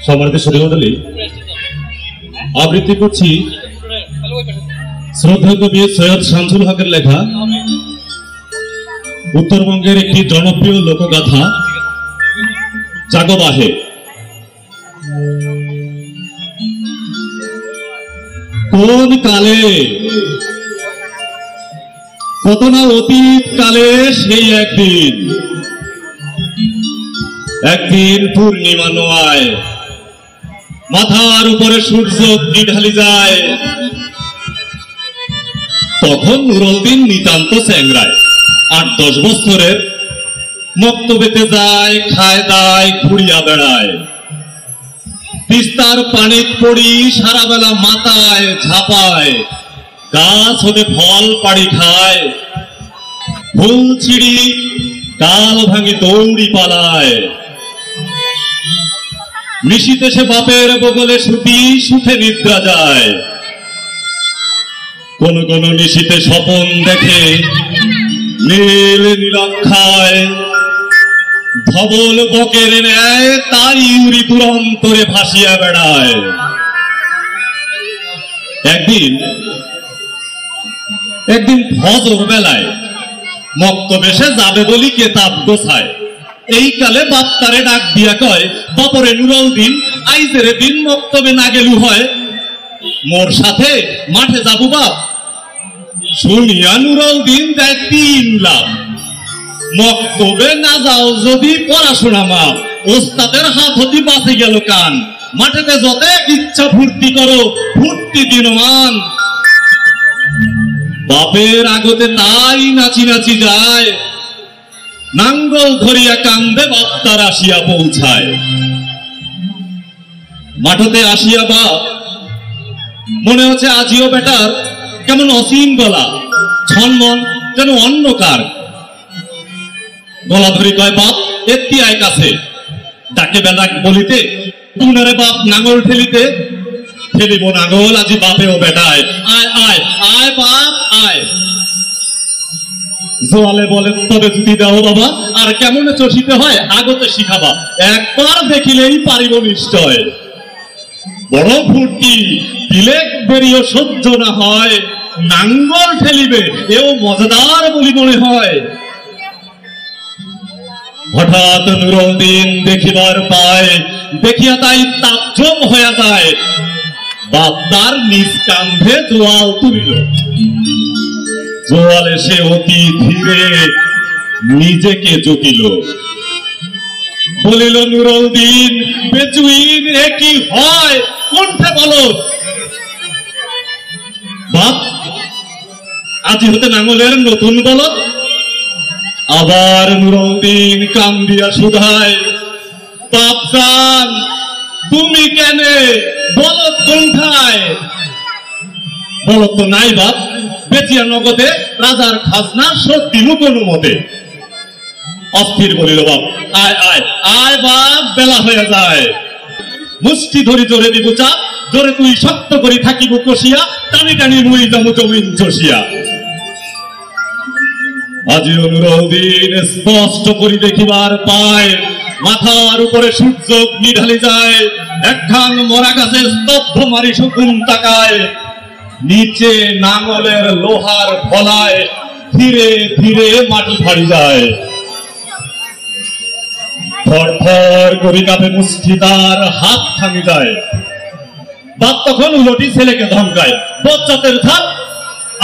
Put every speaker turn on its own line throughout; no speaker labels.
সম্মানিত শ্রোতামণ্ডলী, আবৃত্তি করছি শ্রদ্ধেয় কবি সৈয়দ শামসুল হকের লেখা উত্তরবঙ্গের একটি জনপ্রিয় লোকগাথা জাগো বাহে। কোন কালে, কত না অতীত কালে, সেই একদিন পূর্ণিমা নোয়ায়, মাথার উপরে সূর্য ঢালি যায়। তখন নুরুদ্দিন নিতান্ত চ্যাংড়ায়, ৮-১০ বছরের, মক্তবেতে যায়, খায় দায়, ঘুরিয়া বেড়ায়। তিস্তার পানিত পড়ি সারা বেলা মাথায় ঝাপায়, গাছ হতে ফল পাড়ি খায়। ফুল ছিড়ি কাল ভাঙি দৌড়ি পালায়। নিশীতে সে বাপের বগলে সুতি সুখে নিদ্রা যায়। কোন কোন নিশীতে স্বপন দেখে নীল নীলক্ষায়, ধবল বকের ন্যায় তাই উড়ি দুরন্তরে ভাসিয়া বেড়ায়। একদিন ফজর বেলায় মক্তবেশে যাবে বলি কেতাব গোছায়। এই কালে বাপ তারে ডাক দিয়া কয়, বাপরে নুরুদ্দিন, আইজের দিন মক্তবে না গেলু হয়, মোর সাথে মাঠে যাবো বাপ। শুনিয়া নুরুদ্দিন দেয় ৩ লাখ, মক্তবে না যাও যদি পড়াশোনা মাপ। ওস্তাদের হাত হতে বাঁচে গেল কান, মাঠেতে যত ইচ্ছা ফুর্তি করো, ফুর্তি দিনমান। বাপের আগতে তাই নাচি নাচি যায়, নাঙ্গল ধরিয়া কান্দে বাপ তার আসিয়া পৌঁছায়। মাঠতে আসিয়া বাপ মনে হচ্ছে আজিও বেটার কেমন অসীম গলা, ছনমন যেন অন্যকার। গলা ধরি কয়, বাপ এত্তি আয় কাছে। ডাকে বেলা বলিতে, তুনারে বাপ নাঙ্গল ঠেলিতে। ফেলিব নাঙ্গল আজি বাপেও বেটায়, আয় আয় আয় বাপ আয়। জোয়ালে বলে, তবে যদি দাও বাবা, আর কেমন চষিতে হয় আগতে শিখাবা, একবার দেখিলেই পারিব নিশ্চয়। বড় ফুর্তি দিলে বেরিয়ে সহ্য না হয়, নাঙ্গল ঠেলিবে এও মজাদার বলি মনে হয়। হঠাৎ নুরুদ্দিন দেখিবার পায়, দেখিয়া তাই তাজ্জব হইয়া যায়। বাপ তার নিজ কান্ধে জোয়াল তুলিল, জোয়ালে সে অতি ধীরে নিজেকে জুটিল। বলিল নুরুদ্দিন, বেচুইন এ কি হয়, কণ্ঠে বলো। বাপ আজি হতে নাঙ্গলের নতুন বলদ। আবার নুরুদ্দিন কান্দিয়া শুধায়, বাপ জান তুমি কেনে, বলদ কোনঠায়? বলদ তো নাই বাপ, বেচিয়া নগদে রাজার খাজনা শোধ দিল কোন মতে। অস্থির বলিল বাপ, আয় আয় আয় বাপ, বেলা হয়ে যায়। মুষ্টি ধরি জোরে দিব চাপ, জোরে তুই শক্ত করি থাকিব কষিয়া, টানি টানি মুই যাবো জমিন চষিয়া। আজিও নুরুদ্দিন স্পষ্ট করি দেখিবার পায়, মাথার উপরে সূর্য ঢালি যায়। একখান মরা গাছে স্তব্ধ মারি শকুন তাকায়, নিচে নাঙ্গলের লোহার ফলায় ধীরে ধীরে মাটি ফাড়ি যায়। থরথর করি কাঁপে মুষ্টি, তার হাত থামি যায়। বাপ তখন উলটি ছেলেকে ধমকায়, বজ্জাতের ধার,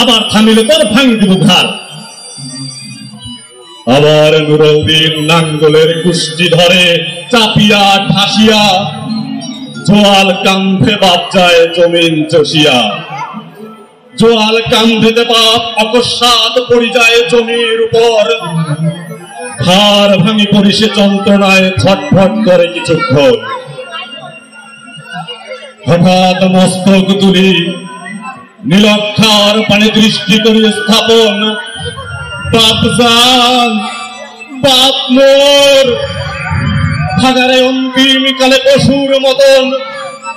আবার থামিলে তোর ভাঙি দিব ঘাড়। আবার নুরুদ্দিন নাঙ্গলের কুষ্টি ধরে চাপিয়া ঠাসিয়া, জোয়াল কান্ধে বাপ যায় জমিন চষিয়া। জোয়াল কান্ধেতে বাপ অকস্মাৎ পড়ি যায় জমির উপর, হাড় ভাঙি পড়ি সে যন্ত্রণায় ছটফট করে কিছুক্ষণ। হঠাৎ মস্তক তুলি নীলক্ষার পানে দৃষ্টি করি স্থাপন, বাপ জান বাপ মোর। ভাগারে অন্তিম কালে পশুর মতন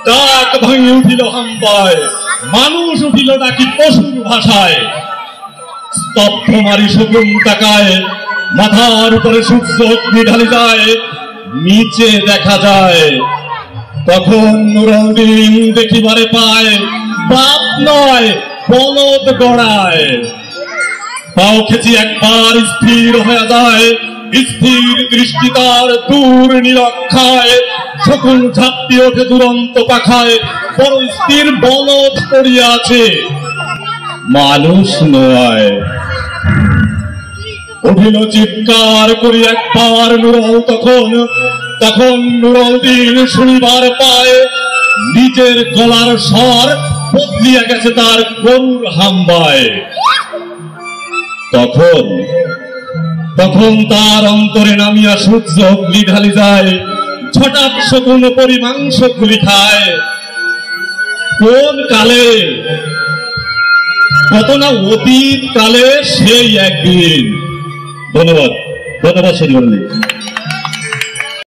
ডাক ভাঙি উঠিল হাম্পায়, মানুষ উঠিল ডাকি পশুর ভাষায়। স্তব্ধ মারি শকুন তাকায়, মাথার উপরে সূর্য ঢালি যায়, নিচে দেখা যায় তখন নুরউদ্দিন দেখিবারে পায় বাপ নয় বলদ গড়ায়। পাও খেচি একবার স্থির হয়ে যায়, স্থির দৃষ্টি তার দূর নিরক্ষায়। শকুন ঝাঁপটি ওঠে দুরন্ত পাখায়, বড় স্থির বলদ পড়িয়াছে, মানুষ নয়। উঠিল চিৎকার করি একবার নুরউ, তখন নুরউদ্দিন শুনিবার পায় নিজের গলার স্বর বদলিয়া গেছে তার গরুর হাম্বায়। তখন তার অন্তরে নামিয়া সূর্য অগ্নি ঢালি যায়, ছটাৎ শকুন পরিমাংস গুলি খায়। কোন কালে, কত না অতীত কালে সেই একদিন। ধন্যবাদ, ধন্যবাদ সজীবন।